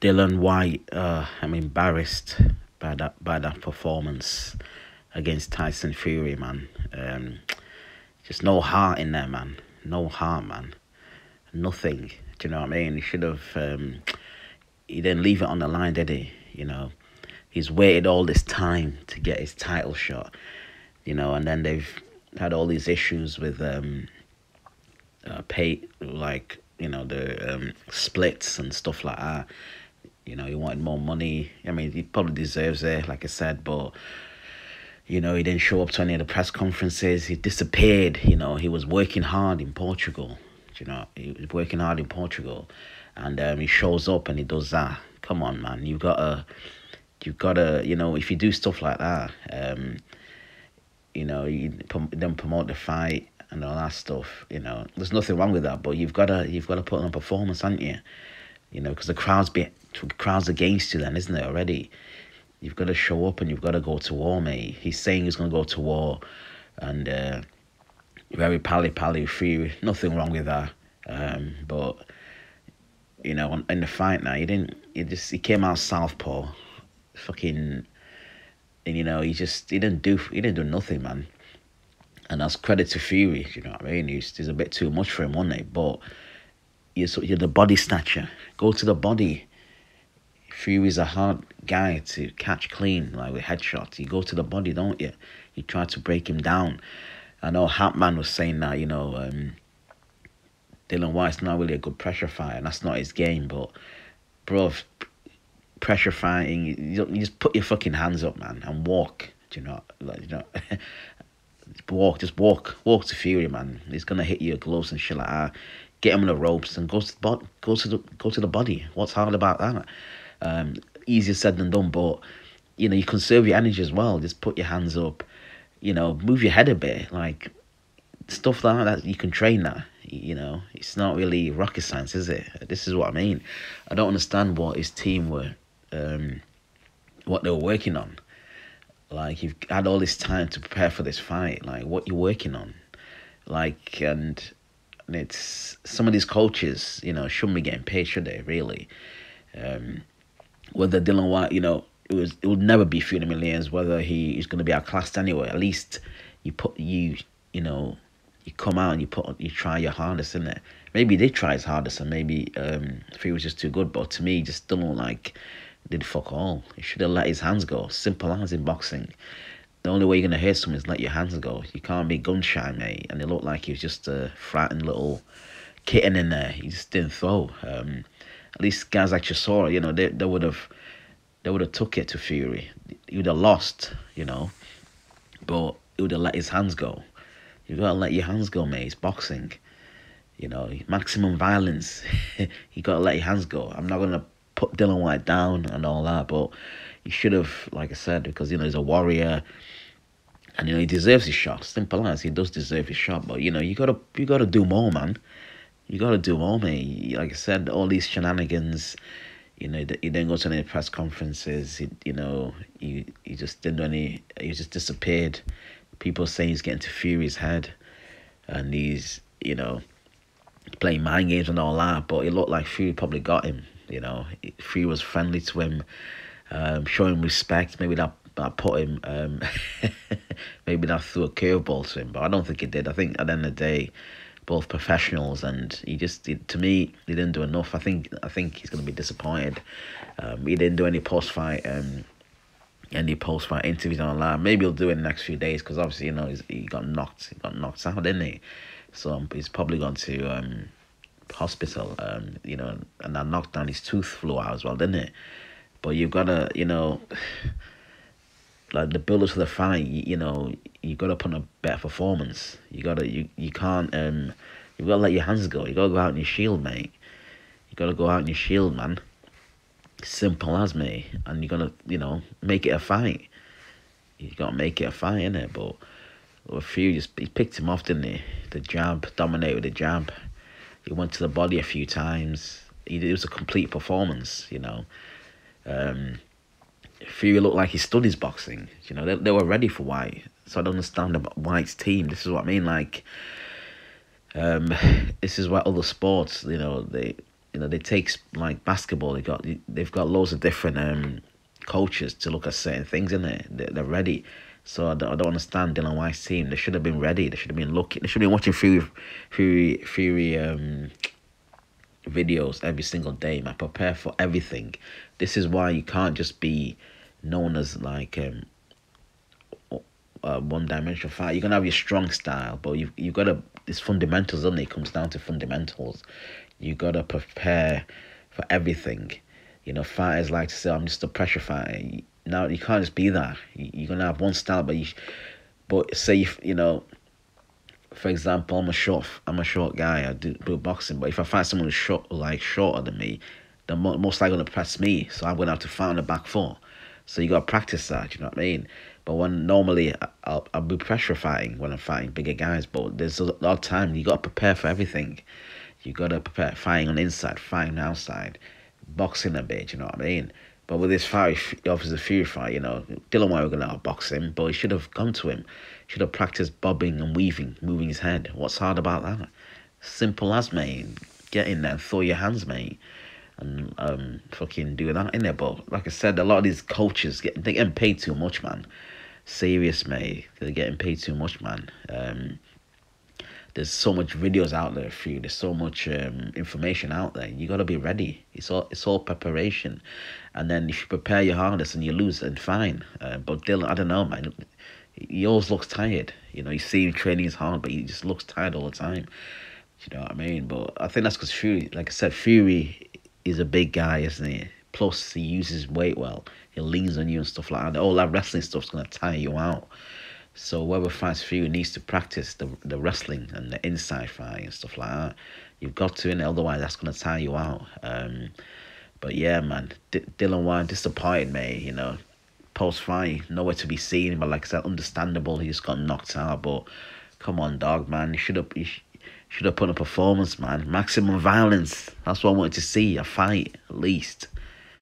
Dylan White, I'm embarrassed by that performance against Tyson Fury, man. Just no heart in there, man. No heart, man. Nothing. Do you know what I mean? He should have. He didn't leave it on the line, did he? He's waited all this time to get his title shot. And then they've had all these issues with pay, like the splits and stuff like that. He wanted more money. I mean, he probably deserves it, like I said, but he didn't show up to any of the press conferences. He disappeared. He was working hard in Portugal. He was working hard in Portugal, and he shows up and he does that. Come on, man, you've gotta, if you do stuff like that, you then promote the fight and all that stuff. There's nothing wrong with that, but you've gotta put on a performance, haven't you? Because the crowd's against you, then, isn't it already? You've got to show up and you've got to go to war, mate. He's saying he's going to go to war, and very pally free. Nothing wrong with that. But in the fight now, he came out southpaw, fucking, and he didn't do nothing, man. And that's credit to Fury. You know what I mean? He's a bit too much for him, wasn't it? But you're the body snatcher. Go to the body. Fury's a hard guy to catch clean, like with headshots. You go to the body, don't you? You try to break him down. I know Hatman was saying that, Dillian Whyte's not really a good pressure fighter, and that's not his game. But, bro, pressure fighting, you just put your fucking hands up, man, and walk. Just walk to Fury, man. He's gonna hit your gloves and shit like that. Get him on the ropes and go to the body. What's hard about that? Easier said than done, but you conserve your energy as well. Just put your hands up, move your head a bit, like stuff like that. You can train that. It's not really rocket science, is it? This is what I mean. I don't understand what his team were, what they were working on. Like, you've had all this time to prepare for this fight. Like, what you're working on, like, and it's some of these coaches, shouldn't be getting paid, should they? Really? Whether Dillian Whyte, it would never be $300 million. Whether he's going to be outclassed anyway. At least you come out and you try your hardest, isn't it? Maybe he did try his hardest, and maybe Fury was just too good. But to me, he just don't look like he did fuck all. He should have let his hands go. Simple as in boxing. The only way you're going to hurt someone is let your hands go. You can't be gun shy, mate. And it looked like he was just a frightened little kitten in there. He just didn't throw. At least guys like Chisora, they would have took it to Fury. He would have lost, but he would have let his hands go. You've got to let your hands go, mate. It's boxing. Maximum violence. You got to let your hands go. I'm not going to put Dillian Whyte down and all that, but he should have, like I said, because, he's a warrior. And, he deserves his shot. Simple as. He does deserve his shot. But, you gotta do more, man. You gotta do more, mate. Like I said, all these shenanigans, he didn't go to any press conferences. He just didn't do any. He just disappeared. People saying he's getting to Fury's head, and he's playing mind games and all that. But it looked like Fury probably got him. Fury was friendly to him, showing respect. Maybe that put him. Maybe that threw a curveball to him, but I don't think it did. I think at the end of the day, both professionals, and to me, he didn't do enough. I think he's going to be disappointed. He didn't do any post-fight interviews on that. Maybe he'll do it in the next few days, because obviously, he got knocked out, didn't he? So he's probably gone to hospital, and that knockdown, his tooth flew out as well, didn't it? But you've got to, like the build up to the fight, you got to put on a better performance. You can't, you've got to let your hands go. You got to go out in your shield, mate. You got to go out in your shield, man. Simple as, mate. And you got to, make it a fight. You got to make it a fight, innit? But he picked him off, didn't he? The jab, dominated with the jab. He went to the body a few times. It was a complete performance, Fury looked like he studies boxing. They were ready for Whyte. So I don't understand about Whyte's team. This is what I mean. Like, this is why other sports, they take like basketball. They've got loads of different coaches to look at certain things in there. They're ready. So I don't understand Dylan White's team. They should have been ready. They should have been looking. They should have been watching Fury videos every single day, man. Prepare for everything. This is why you can't just be known as like one-dimensional fighter. You're gonna have your strong style, but you gotta. It's fundamentals, doesn't it? It comes down to fundamentals. You gotta prepare for everything. Fighters like to say, "I'm just a pressure fighter." Now you can't just be that. You're gonna have one style, but say for example, I'm a short guy. I do boxing, but if I fight someone who's shorter than me, they're most likely gonna press me. So I'm gonna have to fight on the back foot. So you gotta practice that. You know what I mean? But when normally I'll be pressure fighting when I'm fighting bigger guys. But there's a lot of time you gotta prepare for everything. You gotta prepare fighting on the inside, fighting on the outside, boxing a bit. You know what I mean? But with this fight, obviously the Fury fight, Dylan White were gonna outbox him, but he should have come to him. Should have practiced bobbing and weaving, moving his head. What's hard about that? Simple as, mate. Get in there and throw your hands, mate, and fucking do that in there. But like I said, a lot of these coaches they're getting paid too much, man. Serious, mate. They're getting paid too much, man. There's so much videos out there for you. There's so much information out there. You gotta be ready. It's all preparation, and then if you prepare your hardest and you lose, then fine. But Dylan, I don't know, man. He always looks tired. You see him training is hard, but he just looks tired all the time. You know what I mean? But I think that's because Fury, like I said, Fury is a big guy, isn't he? Plus, he uses weight well. He leans on you and stuff like that. All that wrestling stuff's gonna tire you out. So whoever fights Fury needs to practice the wrestling and the inside fight and stuff like that. You've got to, innit? Otherwise that's gonna tire you out. But yeah, man, Dylan White disappointed, mate. Post fight, nowhere to be seen. But like I said, understandable. He just got knocked out. But come on, dog, man. He should have put a performance, man. Maximum violence. That's what I wanted to see. A fight, at least.